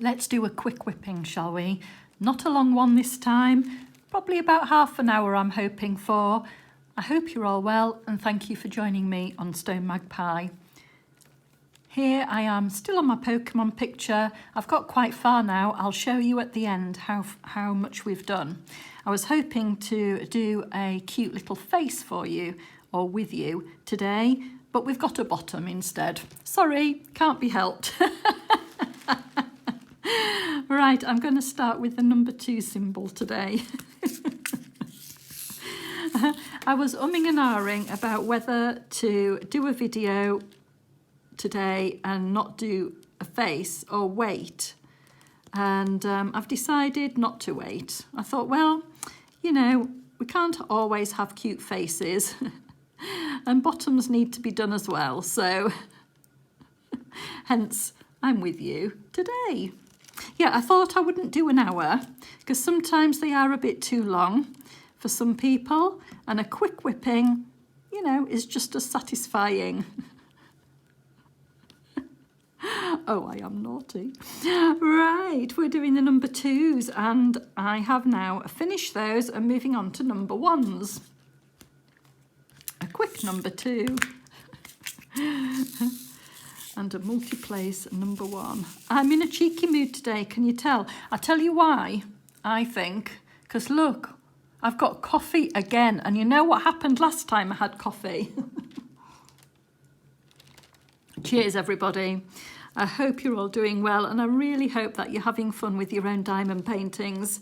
Let's do a quick whipping, shall we? Not a long one this time, probably about half an hour I'm hoping for. I hope you're all well and thank you for joining me on StoneMagpie. Here I am, still on my Pokemon picture. I've got quite far now. I'll show you at the end how much we've done. I was hoping to do a cute little face for you or with you today, but we've got a bottom instead. Sorry, can't be helped. Right, I'm going to start with the number 2 symbol today. I was umming and ahhing about whether to do a video today and not do a face or wait. And I've decided not to wait. I thought, well, you know, we can't always have cute faces and bottoms need to be done as well. So hence I'm with you today. Yeah, I thought I wouldn't do an hour because sometimes they are a bit too long for some people, and a quick whipping, you know, is just as satisfying. Oh, I am naughty. Right, we're doing the number 2s and I have now finished those and moving on to number 1s. A quick number 2. And a multi-place number 1. I'm in a cheeky mood today, can you tell? I'll tell you why, I think. Because look, I've got coffee again. And you know what happened last time I had coffee? Cheers, everybody. I hope you're all doing well. And I really hope that you're having fun with your own diamond paintings.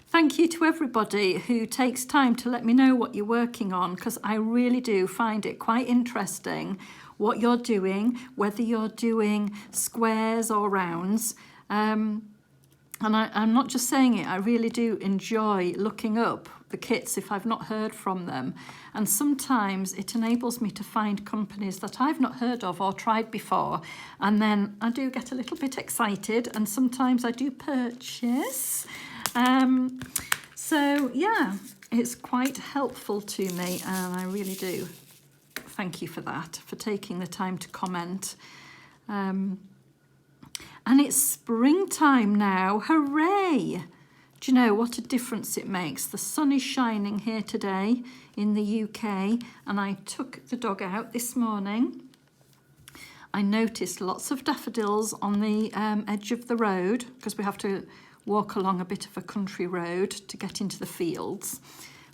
Thank you to everybody who takes time to let me know what you're working on, because I really do find it quite interesting what you're doing, whether you're doing squares or rounds. And I'm not just saying it, I really do enjoy looking up the kits if I've not heard from them. And sometimes it enables me to find companies that I've not heard of or tried before. And then I do get a little bit excited and sometimes I do purchase. So yeah, it's quite helpful to me and I really do. Thank you for that, for taking the time to comment. And it's springtime now, hooray! Do you know what a difference it makes? The sun is shining here today in the UK and I took the dog out this morning. I noticed lots of daffodils on the edge of the road because we have to walk along a bit of a country road to get into the fields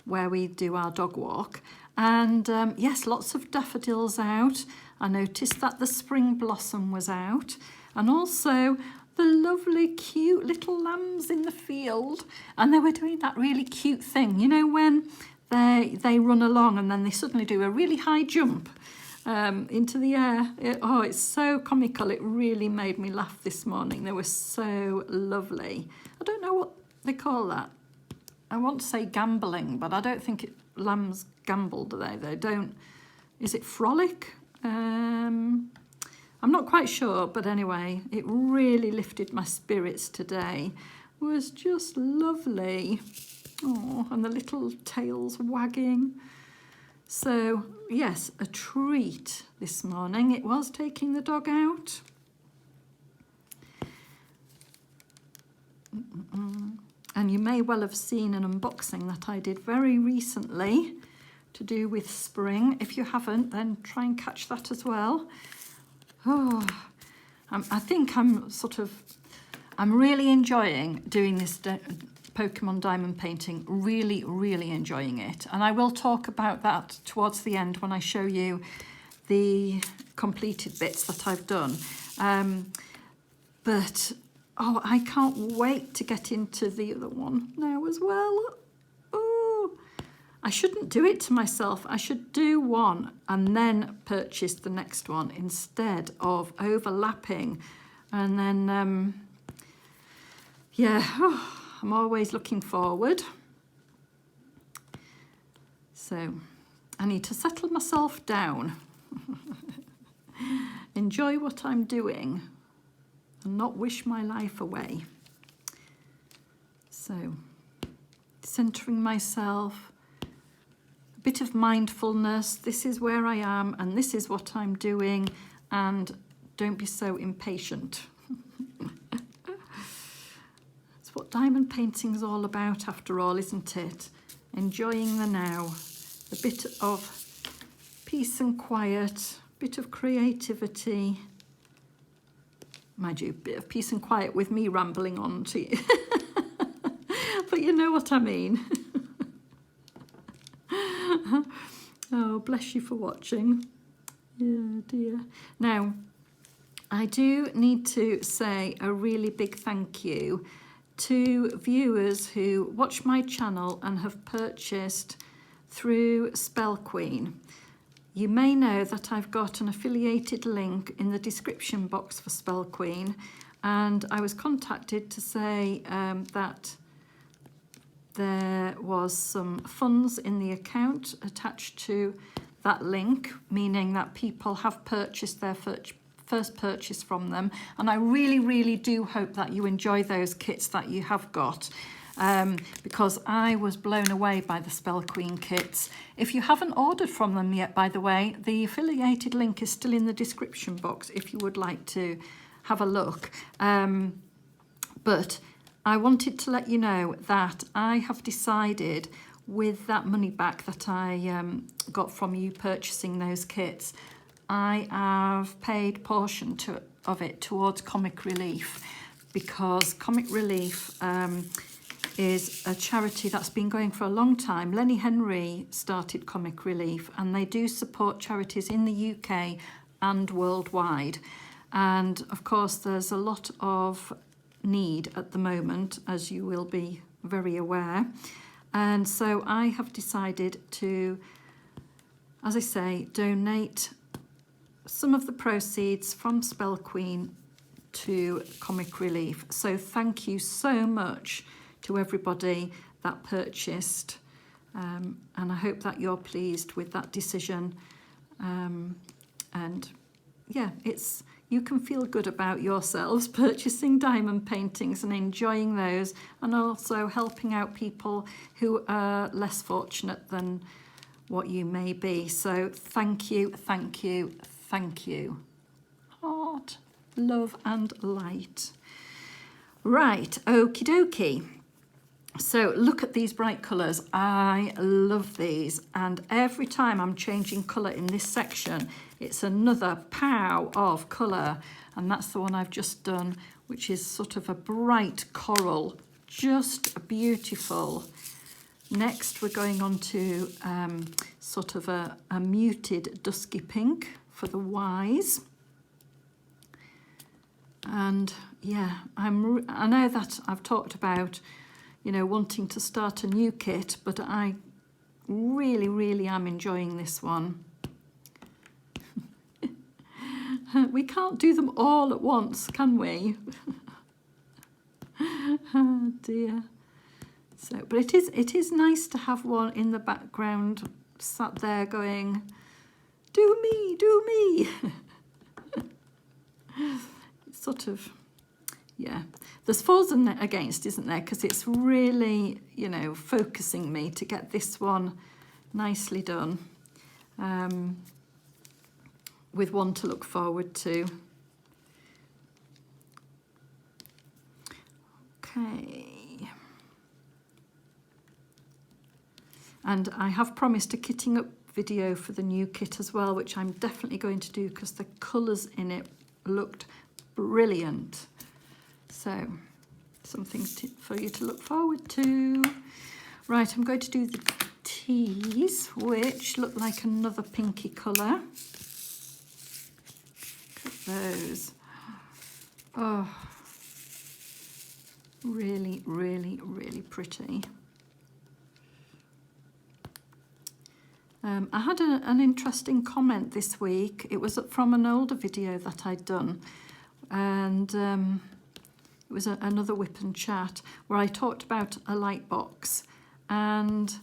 where we do our dog walk. And yes, lots of daffodils out. I noticed that the spring blossom was out. And also the lovely, cute little lambs in the field. And they were doing that really cute thing, you know, when they run along and then they suddenly do a really high jump into the air. It's so comical. It really made me laugh this morning. They were so lovely. I don't know what they call that. I want to say gambling, but I don't think lambs gamble, do they? They don't. Is it frolic? I'm not quite sure, but anyway, it really lifted my spirits today. It was just lovely. Oh, and the little tails wagging. So, yes, a treat this morning. It was taking the dog out. And you may well have seen an unboxing that I did very recently to do with spring. If you haven't, then try and catch that as well. Oh, I think I'm really enjoying doing this Pokemon diamond painting. Really, really enjoying it. And I will talk about that towards the end when I show you the completed bits that I've done. But oh, I can't wait to get into the other one now as well. Oh, I shouldn't do it to myself. I should do one and then purchase the next one instead of overlapping. And then, yeah, I'm always looking forward. So I need to settle myself down, enjoy what I'm doing, and not wish my life away. So, centering myself, a bit of mindfulness. This is where I am and this is what I'm doing, and don't be so impatient. what diamond painting's all about after all, isn't it? Enjoying the now, a bit of peace and quiet, bit of creativity. Mind you, a bit of peace and quiet with me rambling on to you. But you know what I mean. Oh, bless you for watching. Yeah, dear. Now, I do need to say a really big thank you to viewers who watch my channel and have purchased through Spell Queen. You may know that I've got an affiliated link in the description box for Spell Queen, and I was contacted to say that there was some funds in the account attached to that link, meaning that people have purchased their first purchase from them. And I really, really do hope that you enjoy those kits that you have got, because I was blown away by the Spell Queen kits. If you haven't ordered from them yet, by the way, the affiliated link is still in the description box if you would like to have a look. But I wanted to let you know that I have decided, with that money back that I got from you purchasing those kits, I have paid portion of it towards Comic Relief, because Comic Relief is a charity that's been going for a long time. Lenny Henry started Comic Relief, and they do support charities in the UK and worldwide. And of course, there's a lot of need at the moment, as you will be very aware. And so I have decided to, as I say, donate some of the proceeds from Spell Queen to Comic Relief. So thank you so much to everybody that purchased, and I hope that you're pleased with that decision. And yeah, you can feel good about yourselves purchasing diamond paintings and enjoying those, and also helping out people who are less fortunate than what you may be. So thank you, thank you, thank you. Heart, love and light. Right, okie dokie. So look at these bright colours. I love these, and every time I'm changing colour in this section, it's another pow of colour, and that's the one I've just done, which is sort of a bright coral, just beautiful. Next we're going on to sort of a muted dusky pink for the Y's. And yeah, I know that I've talked about, you know, wanting to start a new kit, but I really, really am enjoying this one. We can't do them all at once, can we? Oh dear. So, but it is nice to have one in the background, sat there going, "Do me, do me." It's sort of, yeah. There's fors and against, isn't there? Because it's really, you know, focusing me to get this one nicely done, with one to look forward to. Okay. And I have promised a kitting up video for the new kit as well, which I'm definitely going to do because the colours in it looked brilliant. So, something for you to look forward to. Right, I'm going to do the teas, which look like another pinky colour. Look at those. Oh, really, really, really pretty. I had an interesting comment this week. It was from an older video that I'd done, and it was another whip and chat where I talked about a light box, and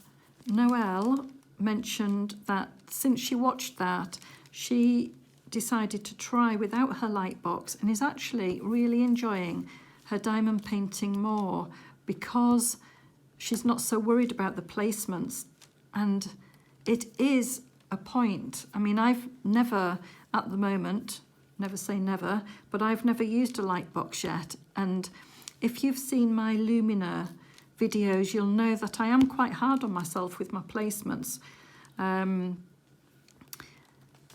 Noelle mentioned that since she watched that, she decided to try without her light box and is actually really enjoying her diamond painting more because she's not so worried about the placements. And it is a point. I mean, I've never, at the moment, never say never, but I've never used a light box yet. And if you've seen my Lumina videos, you'll know that I am quite hard on myself with my placements.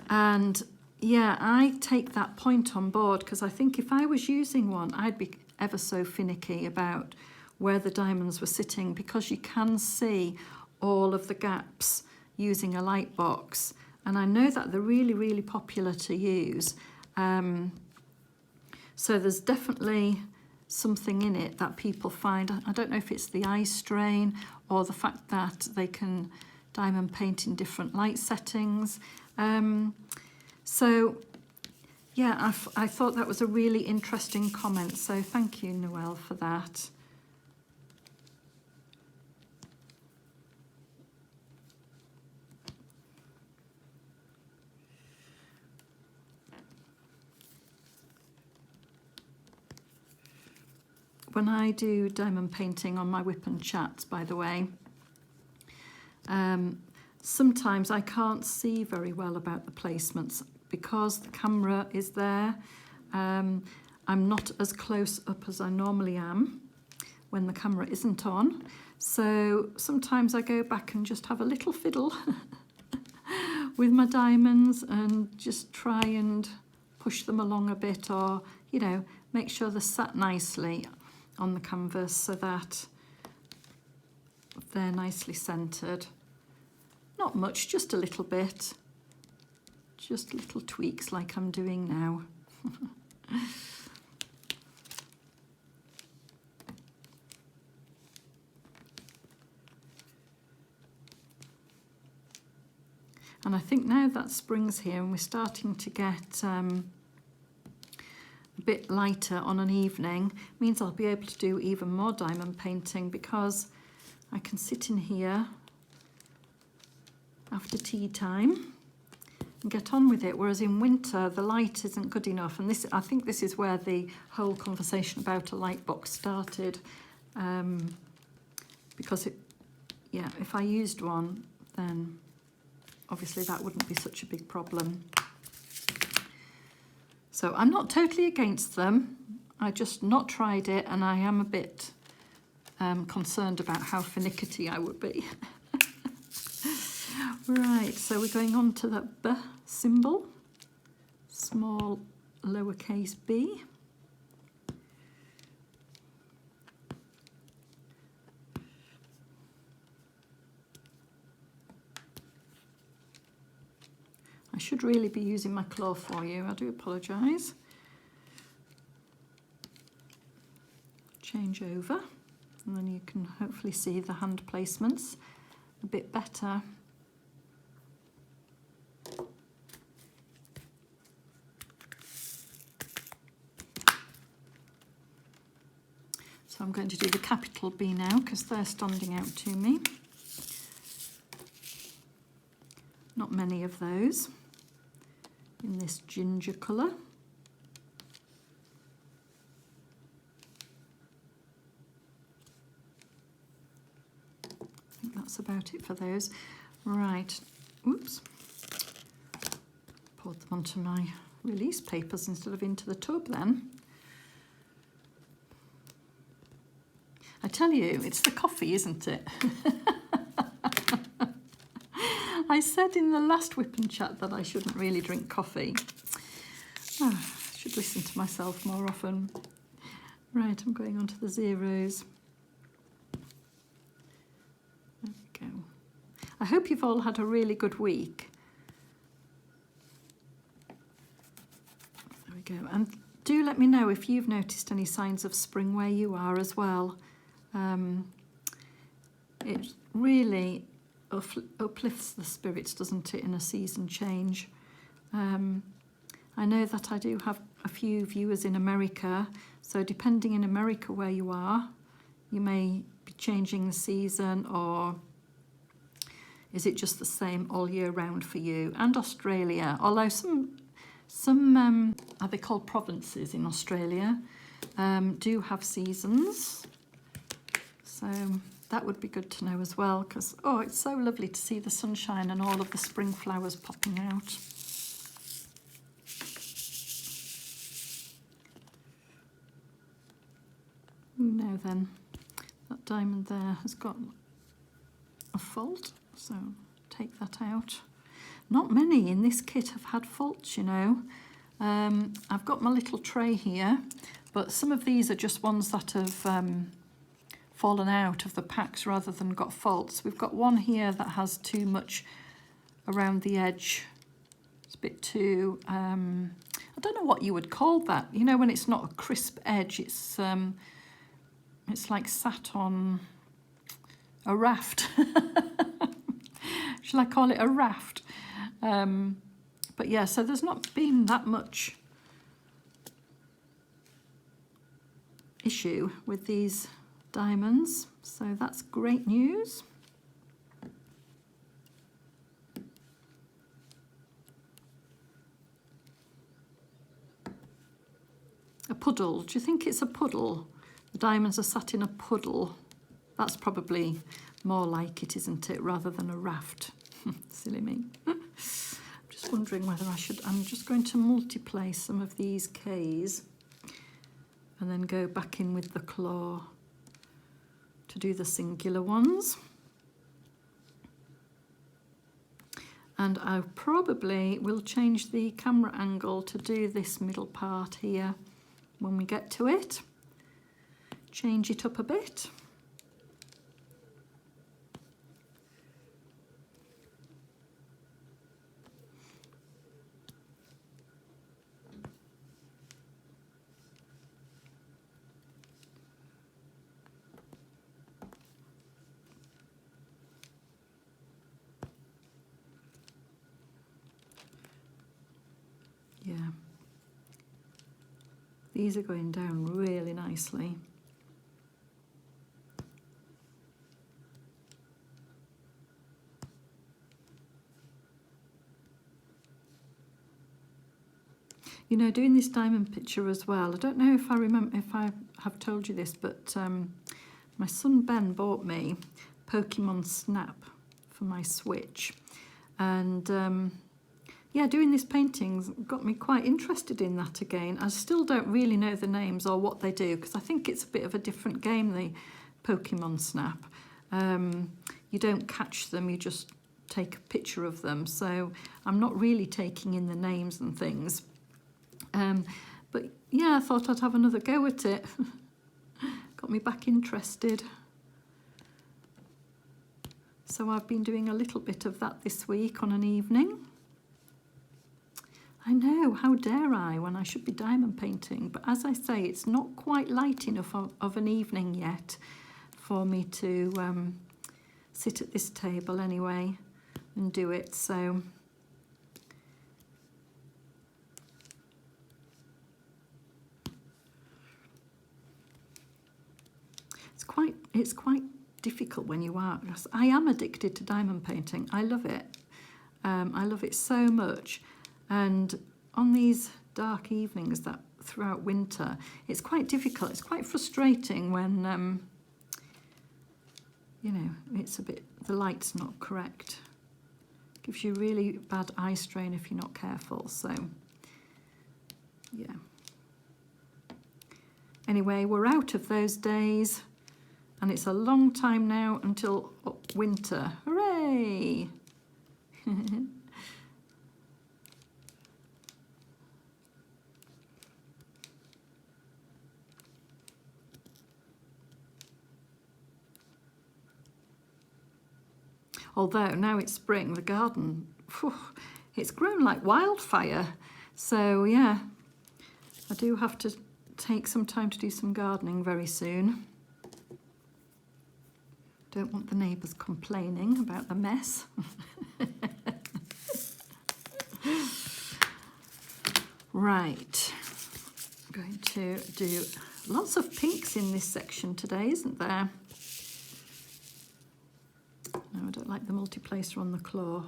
And yeah, I take that point on board, because I think if I was using one, I'd be ever so finicky about where the diamonds were sitting, because you can see all of the gaps using a light box. And I know that they're really, really popular to use. So there's definitely something in it that people find. I don't know if it's the eye strain or the fact that they can diamond paint in different light settings. So yeah, I thought that was a really interesting comment. So thank you, Noelle, for that. When I do diamond painting on my whip and chats, by the way, sometimes I can't see very well about the placements because the camera is there. I'm not as close up as I normally am when the camera isn't on. So sometimes I go back and just have a little fiddle with my diamonds and just try and push them along a bit, or, you know, make sure they're sat nicely on the canvas so that they're nicely centered. Not much, just a little bit. Just little tweaks like I'm doing now. And I think now that spring's here and we're starting to get a bit lighter on an evening, means I'll be able to do even more diamond painting, because I can sit in here after tea time and get on with it, whereas in winter the light isn't good enough. And this, I think this is where the whole conversation about a light box started, because yeah, if I used one, then obviously that wouldn't be such a big problem. So I'm not totally against them. I just not tried it, and I am a bit concerned about how finicky I would be. Right, so we're going on to that B symbol, small lowercase b. I should really be using my claw for you, I do apologise. Change over, and then you can hopefully see the hand placements a bit better. So I'm going to do the capital B now, because they're standing out to me. Not many of those in this ginger colour. I think that's about it for those. Right, oops. Poured them onto my release papers instead of into the tub then. I tell you, it's the coffee, isn't it? I said in the last whip and chat that I shouldn't really drink coffee. Oh, I should listen to myself more often. Right, I'm going on to the zeros. There we go. I hope you've all had a really good week. There we go. And do let me know if you've noticed any signs of spring where you are as well. It really uplifts the spirits, doesn't it, in a season change. I know that I do have a few viewers in America, so depending in America where you are, you may be changing the season, or is it just the same all year round for you? And Australia, although some are they called provinces in Australia, do have seasons. So that would be good to know as well, because, oh, it's so lovely to see the sunshine and all of the spring flowers popping out. Now then, that diamond there has got a fault, so take that out. Not many in this kit have had faults, you know. I've got my little tray here, but some of these are just ones that have fallen out of the packs rather than got faults. We've got one here that has too much around the edge. It's a bit too, I don't know what you would call that. You know, when it's not a crisp edge, it's like sat on a raft. Shall I call it a raft? But yeah, so there's not been that much issue with these diamonds, so that's great news. A puddle, do you think it's a puddle? The diamonds are sat in a puddle. That's probably more like it, isn't it, rather than a raft. Silly me. I'm just wondering whether I should, I'm just going to multiply some of these Ks and then go back in with the claw to do the singular ones. And I probably will change the camera angle to do this middle part here when we get to it. Change it up a bit. Yeah, these are going down really nicely. You know, doing this diamond picture as well, I don't know if I remember, if I have told you this, but my son Ben bought me Pokemon Snap for my Switch, and yeah, doing this painting's got me quite interested in that again. I still don't really know the names or what they do, because I think it's a bit of a different game, the Pokemon Snap. You don't catch them, you just take a picture of them. So I'm not really taking in the names and things. But yeah, I thought I'd have another go at it. Got me back interested. So I've been doing a little bit of that this week on an evening. I know, how dare I, when I should be diamond painting. But as I say, it's not quite light enough of an evening yet for me to sit at this table anyway and do it. So it's quite difficult when you are. I am addicted to diamond painting. I love it. I love it so much. And on these dark evenings that throughout winter, it's quite difficult. It's quite frustrating when, you know, it's a bit, the light's not correct. Gives you really bad eye strain if you're not careful. So, yeah. Anyway, we're out of those days, and it's a long time now until winter. Hooray! Although now it's spring, the garden, whew, it's grown like wildfire. So yeah, I do have to take some time to do some gardening very soon. Don't want the neighbours complaining about the mess. Right, I'm going to do lots of pinks in this section today, isn't there? No, I don't like the multiplacer on the claw.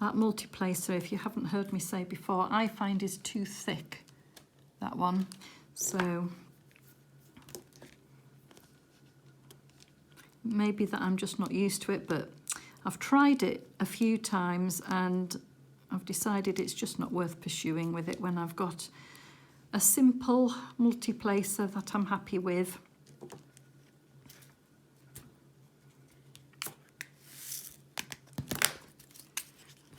That multiplacer, if you haven't heard me say before, I find is too thick, that one. So maybe that I'm just not used to it, but I've tried it a few times and I've decided it's just not worth pursuing with it when I've got a simple multiplacer that I'm happy with.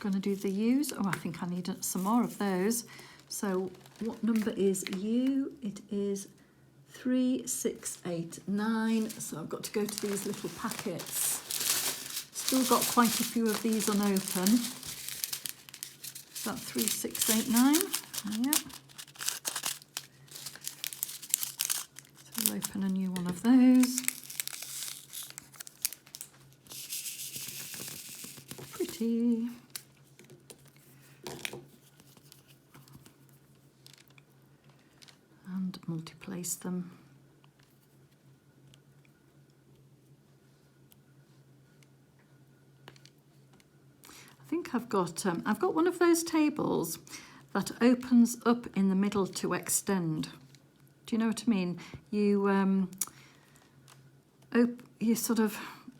going to do the U's. Oh, I think I need some more of those. So what number is U? It is 3689. So I've got to go to these little packets. Still got quite a few of these unopened. Is that 3689? Yeah. So we'll open a new one of those. Pretty. And multi-place them. I think I've got one of those tables that opens up in the middle to extend. Do you know what I mean? You you sort of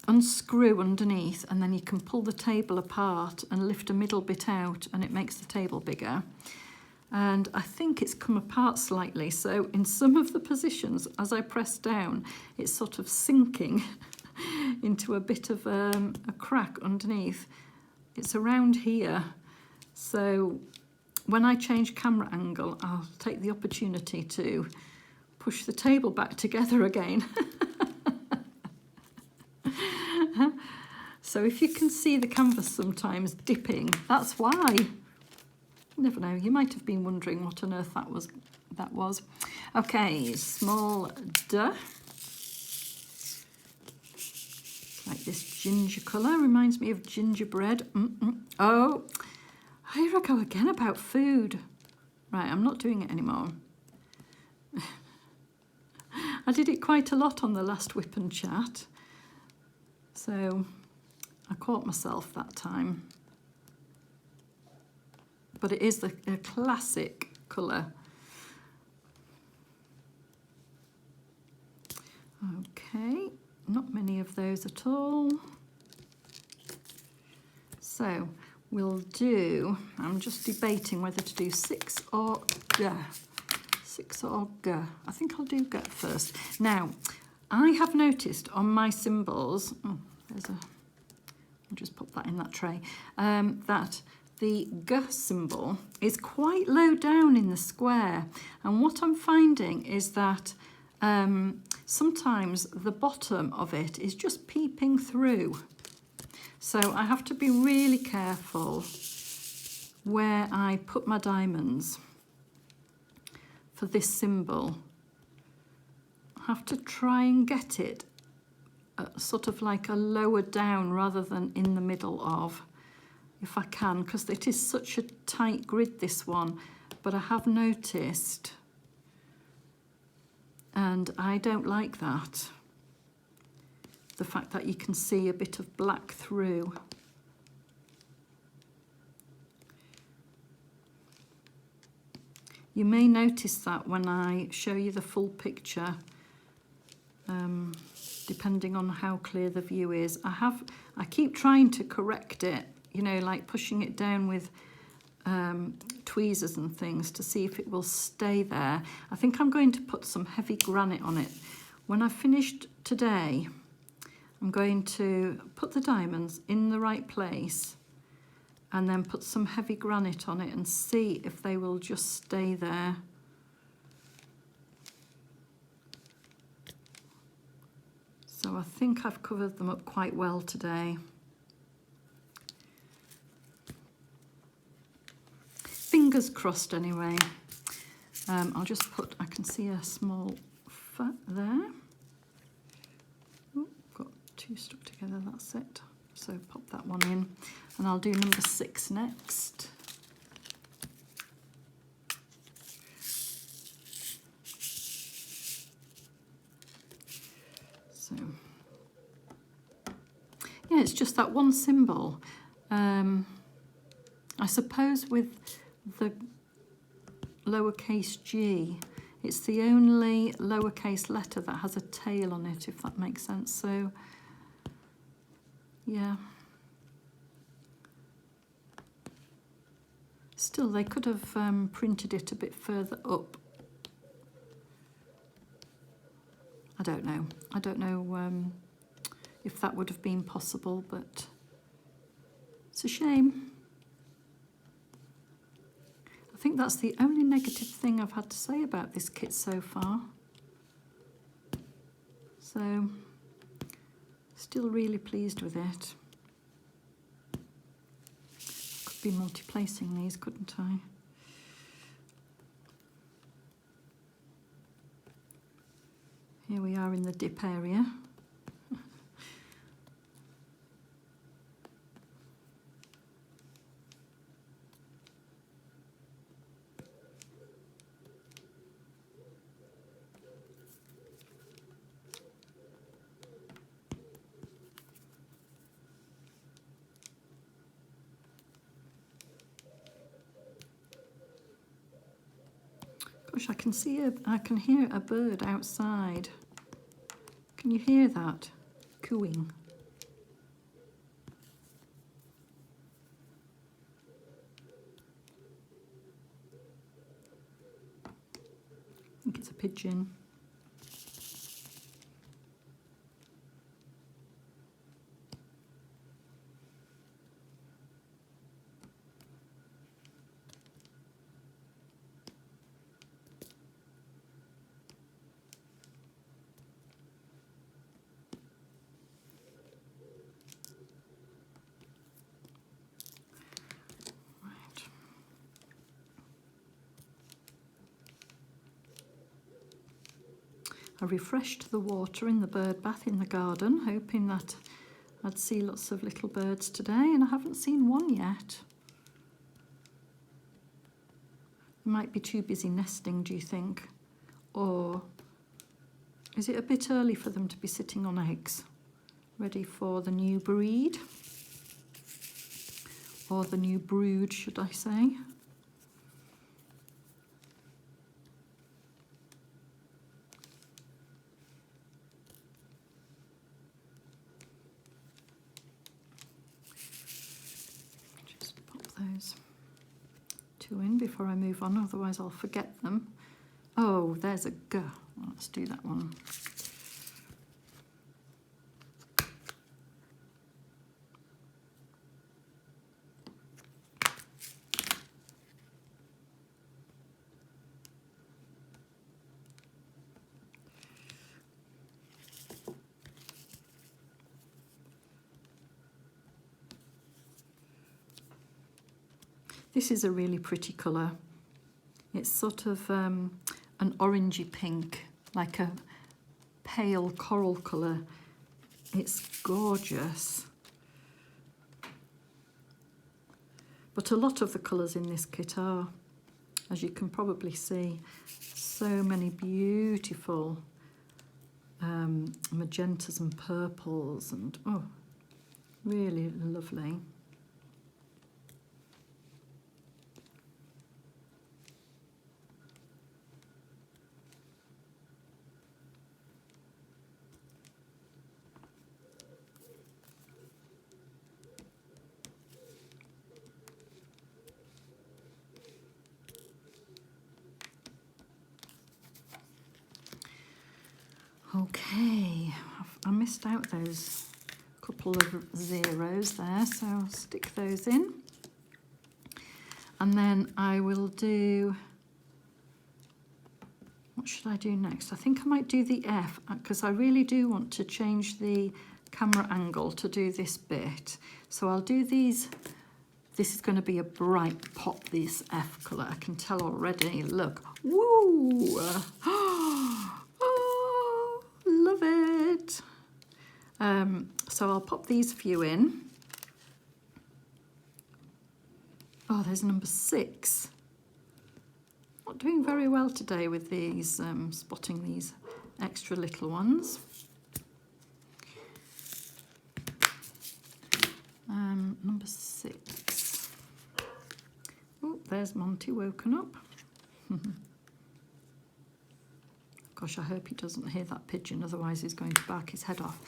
unscrew underneath, and then you can pull the table apart and lift a middle bit out, and it makes the table bigger. And I think it's come apart slightly, so in some of the positions, as I press down, it's sort of sinking into a bit of a crack underneath. It's around here, so when I change camera angle, I'll take the opportunity to push the table back together again. So if you can see the canvas sometimes dipping, that's why. Never know, you might have been wondering what on earth that was. Okay, small duh. Like this ginger colour, reminds me of gingerbread. Oh, here I go again about food. Right, I'm not doing it anymore. I did it quite a lot on the last Whip and Chat, so I caught myself that time. But it is a classic colour. Okay, not many of those at all. So we'll do, I'm just debating whether to do 6 or G. 6 or G. I think I'll do G first. Now, I have noticed on my symbols, I'll just pop that in that tray, that the G symbol is quite low down in the square. And what I'm finding is that sometimes the bottom of it is just peeping through. So I have to be really careful where I put my diamonds for this symbol. I have to try and get it sort of like a lower down rather than in the middle of, if I can, because it is such a tight grid, this one. But I have noticed, and I don't like that, the fact that you can see a bit of black through. You may notice that when I show you the full picture, depending on how clear the view is. I keep trying to correct it, you know, like pushing it down with tweezers and things to see if it will stay there. I think I'm going to put some heavy granite on it. When I've finished today, I'm going to put the diamonds in the right place and then put some heavy granite on it and see if they will just stay there. So I think I've covered them up quite well today. Fingers crossed anyway. I'll just put, I can see a small foot there. Ooh, got 2 stuck together, that's it. So pop that one in. And I'll do number 6 next. So, yeah, it's just that one symbol. I suppose with the lowercase g, it's the only lowercase letter that has a tail on it, if that makes sense. So, yeah. Still, they could have printed it a bit further up. I don't know. I don't know if that would have been possible, but it's a shame. think that's the only negative thing I've had to say about this kit so far. So, still really pleased with it. Could be multi-placing these, couldn't I? Here we are in the dip area. Gosh, I can hear a bird outside. Can you hear that? Cooing. I think it's a pigeon. I refreshed the water in the bird bath in the garden, hoping that I'd see lots of little birds today, and I haven't seen one yet. They might be too busy nesting, do you think? Or is it a bit early for them to be sitting on eggs, ready for the new breed? Or the new brood, should I say? Those two in before I move on, otherwise I'll forget them. Oh, there's a G. Let's do that one. This is a really pretty colour. It's sort of an orangey pink, like a pale coral colour. It's gorgeous. But a lot of the colours in this kit are, as you can probably see, so many beautiful magentas and purples, and oh, really lovely. Okay, I missed out those couple of zeros there, so I'll stick those in. And then I will do, what should I do next? I think I might do the F, because I really do want to change the camera angle to do this bit. So I'll do these. This is going to be a bright pop, this F colour. I can tell already. Look. Woo! Love it. So I'll pop these few in. Oh, there's number 6. Not doing very well today with these, spotting these extra little ones. Number 6. Oh, there's Monty woken up. Gosh, I hope he doesn't hear that pigeon, otherwise he's going to bark his head off.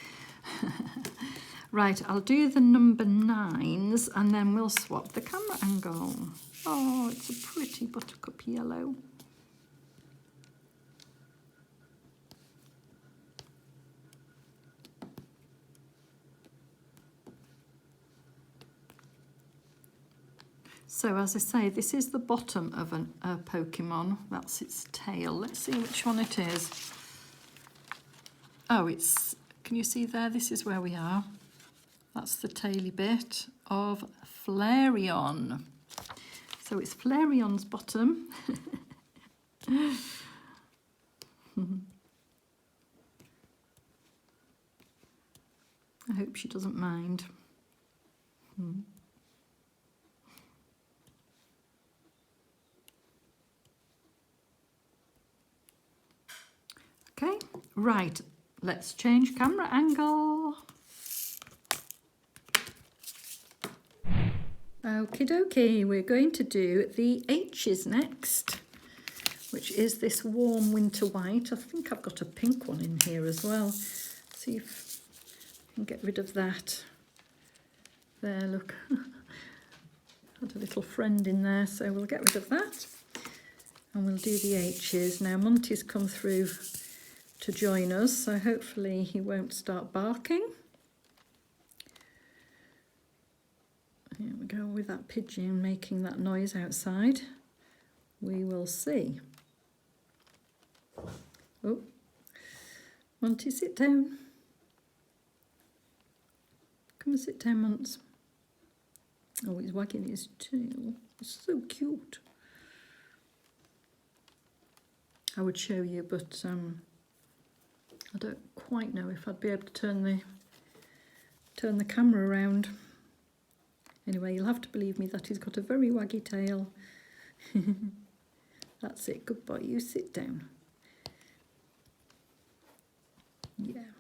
Right, I'll do the number 9s and then we'll swap the camera angle. Oh, it's a pretty buttercup yellow. So as I say, this is the bottom of a Pokemon. That's its tail. Let's see which one it is. Oh, can you see there? This is where we are. That's the taily bit of Flareon. So it's Flareon's bottom. I hope she doesn't mind. Okay, right, let's change camera angle. Okie dokie, we're going to do the H's next, which is this warm winter white. I think I've got a pink one in here as well. See if I can get rid of that. There, look. Had a little friend in there, so we'll get rid of that. And we'll do the H's. Now, Monty's come through to join us, so hopefully he won't start barking. Here we go with that pigeon making that noise outside. We will see. Oh, Monty, sit down. Come and sit down, Monty. Oh, he's wagging his tail. It's so cute. I would show you, but I don't quite know if I'd be able to turn the camera around. Anyway, you'll have to believe me that he's got a very waggy tail. That's it. Good boy. You sit down. Yeah.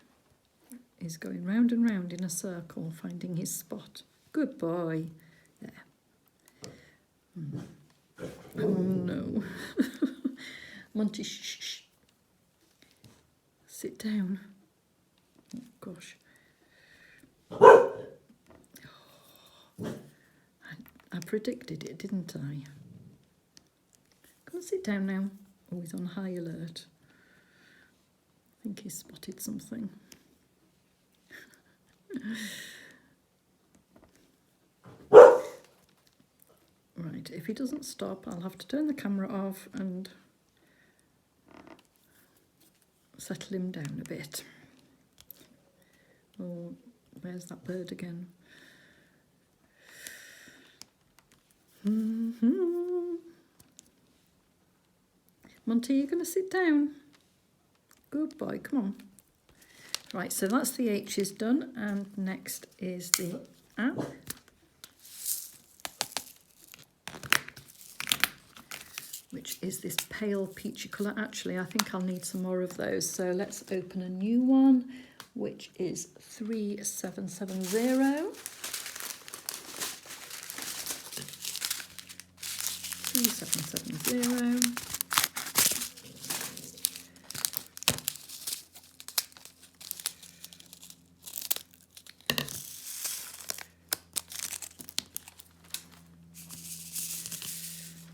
He's going round and round in a circle, finding his spot. Good boy. There. Oh, no. Monty, shh. Sit down. Oh, gosh. I predicted it, didn't I? Come and sit down now. Oh, he's on high alert. I think he's spotted something. Right, if he doesn't stop, I'll have to turn the camera off and settle him down a bit. Oh, where's that bird again? Monty, you're going to sit down. Good boy, come on. Right, so that's the H's done, and next is the A. Which is this pale peachy colour. Actually, I think I'll need some more of those. So let's open a new one, which is 3770. 3770.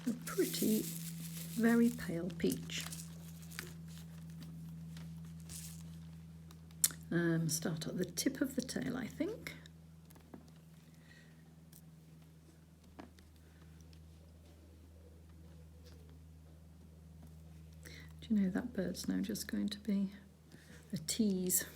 A pretty, very pale peach. Start at the tip of the tail, I think. Do you know that bird's now just going to be a tease?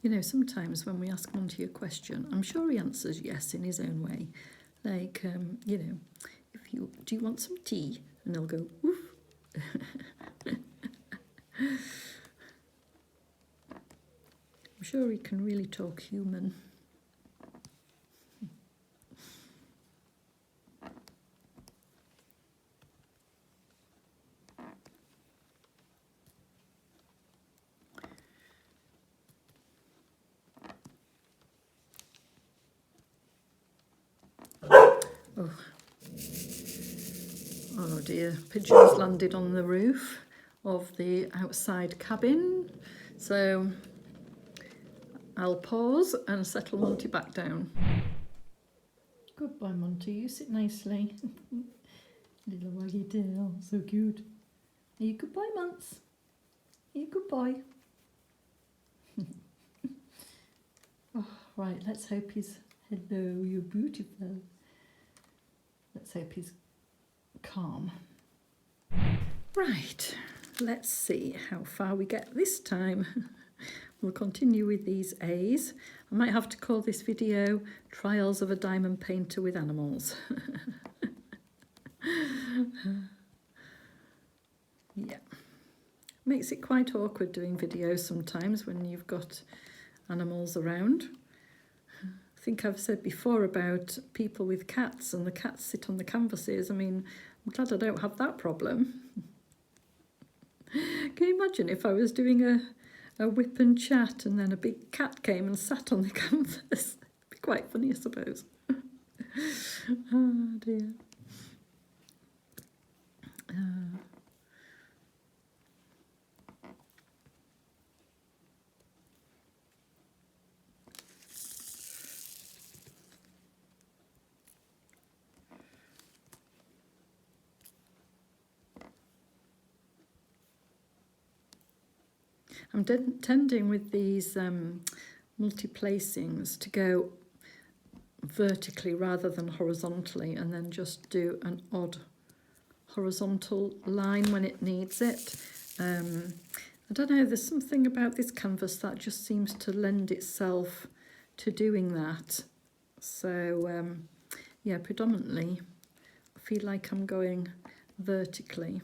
You know, sometimes when we ask Monty a question, I'm sure he answers yes in his own way. Like, you know, do you want some tea? And they'll go, oof. I'm sure he can really talk human. Oh dear, pigeons landed on the roof of the outside cabin. So I'll pause and settle Monty back down. Good boy, Monty. You sit nicely. Little waggy tail. So cute. Are you good boy, Monts? Are you good boy? Oh, right, let's hope he's... Hello, you're beautiful. Let's hope he's calm. Right, let's see how far we get this time. We'll continue with these A's. I might have to call this video Trials of a Diamond Painter with Animals. Yeah. Makes it quite awkward doing videos sometimes when you've got animals around. I think I've said before about people with cats and the cats sit on the canvases. I mean, I'm glad I don't have that problem. Can you imagine if I was doing a whip and chat and then a big cat came and sat on the canvas? It'd be quite funny, I suppose. Oh dear. I'm tending with these multi-placings to go vertically rather than horizontally, and then just do an odd horizontal line when it needs it. I don't know, there's something about this canvas that just seems to lend itself to doing that. So yeah, predominantly I feel like I'm going vertically.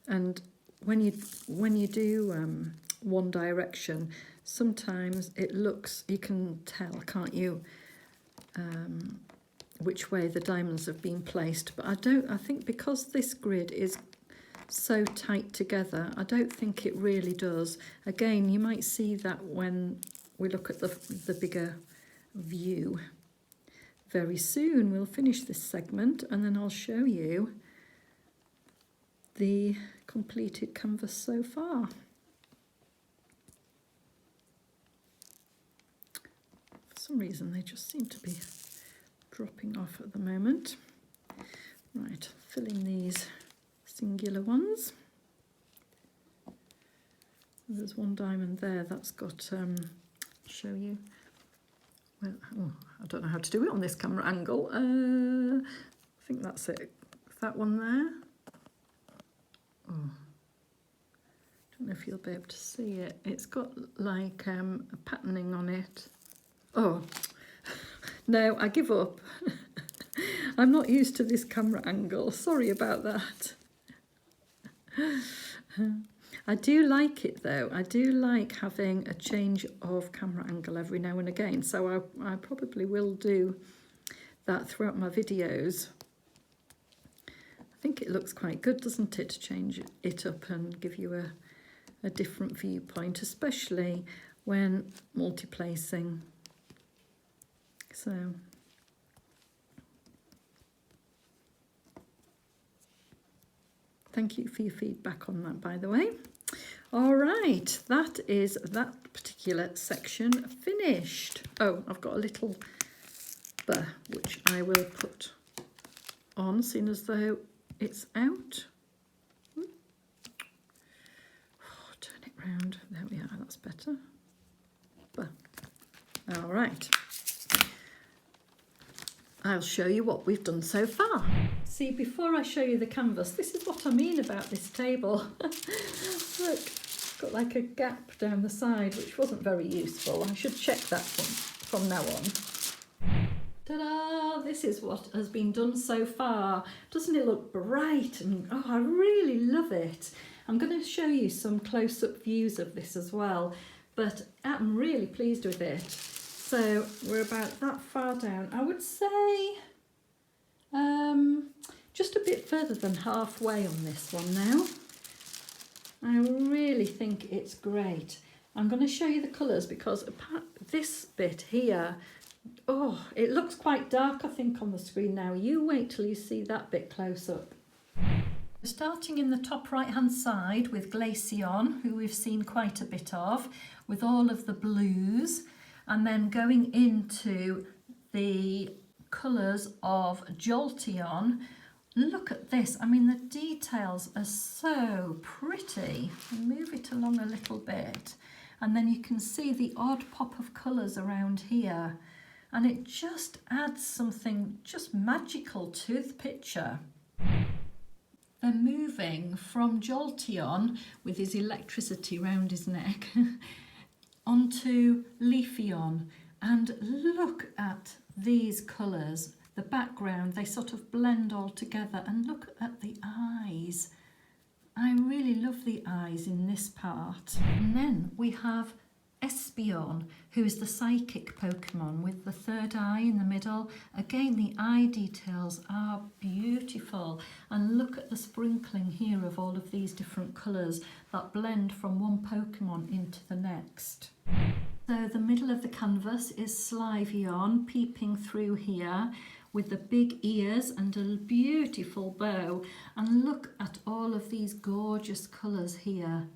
And when you do one direction, sometimes it looks, you can tell, can't you, which way the diamonds have been placed. But I think because this grid is so tight together, I don't think it really does. Again, you might see that when we look at the bigger view. Very soon we'll finish this segment and then I'll show you the completed canvas so far. For some reason they just seem to be dropping off at the moment. Right, fill in these singular ones. There's one diamond there that's got, I'll show you. Well, oh, I don't know how to do it on this camera angle. I think that's it. That one there. Oh, don't know if you'll be able to see it. It's got like a patterning on it. Oh, no, I give up. I'm not used to this camera angle. Sorry about that. I do like it though. I do like having a change of camera angle every now and again. So I probably will do that throughout my videos. I think it looks quite good, doesn't it, to change it up and give you a different viewpoint, especially when multi-placing. So thank you for your feedback on that, by the way. All right, that is that particular section finished. Oh, I've got a little burr, which I will put on, seeing as though it's out. Oh, turn it round. There we are, that's better. Burr. All right. I'll show you what we've done so far. See, before I show you the canvas, this is what I mean about this table. Look, it's got like a gap down the side, which wasn't very useful. I should check that from now on. Ta-da! This is what has been done so far. Doesn't it look bright? And oh, I really love it. I'm going to show you some close-up views of this as well, but I'm really pleased with it. So we're about that far down. I would say just a bit further than halfway on this one now. I really think it's great. I'm going to show you the colours because this bit here, oh, it looks quite dark, I think, on the screen now. You wait till you see that bit close up. We're starting in the top right hand side with Glaceon, who we've seen quite a bit of, with all of the blues. and then going into the colours of Jolteon. Look at this, I mean the details are so pretty. Move it along a little bit and then you can see the odd pop of colours around here, and it just adds something just magical to the picture. Then moving from Jolteon with his electricity round his neck onto Leafeon, and look at these colours. The background, they sort of blend all together, and look at the eyes. I really love the eyes in this part. And then we have Espeon, who is the psychic Pokemon with the third eye in the middle. Again, the eye details are beautiful, and look at the sprinkling here of all of these different colours that blend from one Pokemon into the next. So the middle of the canvas is Sliveon peeping through here with the big ears and a beautiful bow, and look at all of these gorgeous colours here.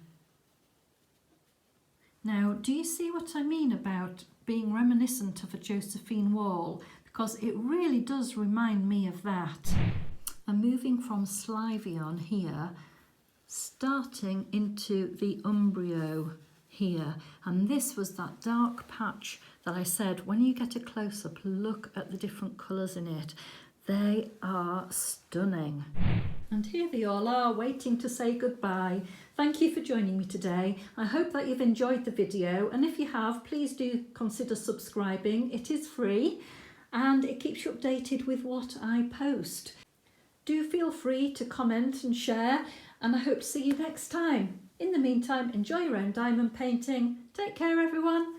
Now, do you see what I mean about being reminiscent of a Josephine wall? Because it really does remind me of that. And moving from Sliveon here, starting into the Umbrio here, and this was that dark patch that I said when you get a close-up, look at the different colours in it. They are stunning. And here they all are waiting to say goodbye. Thank you for joining me today. I hope that you've enjoyed the video, and if you have, please do consider subscribing. It is free and it keeps you updated with what I post. Do feel free to comment and share, and I hope to see you next time. In the meantime, enjoy your own diamond painting. Take care everyone.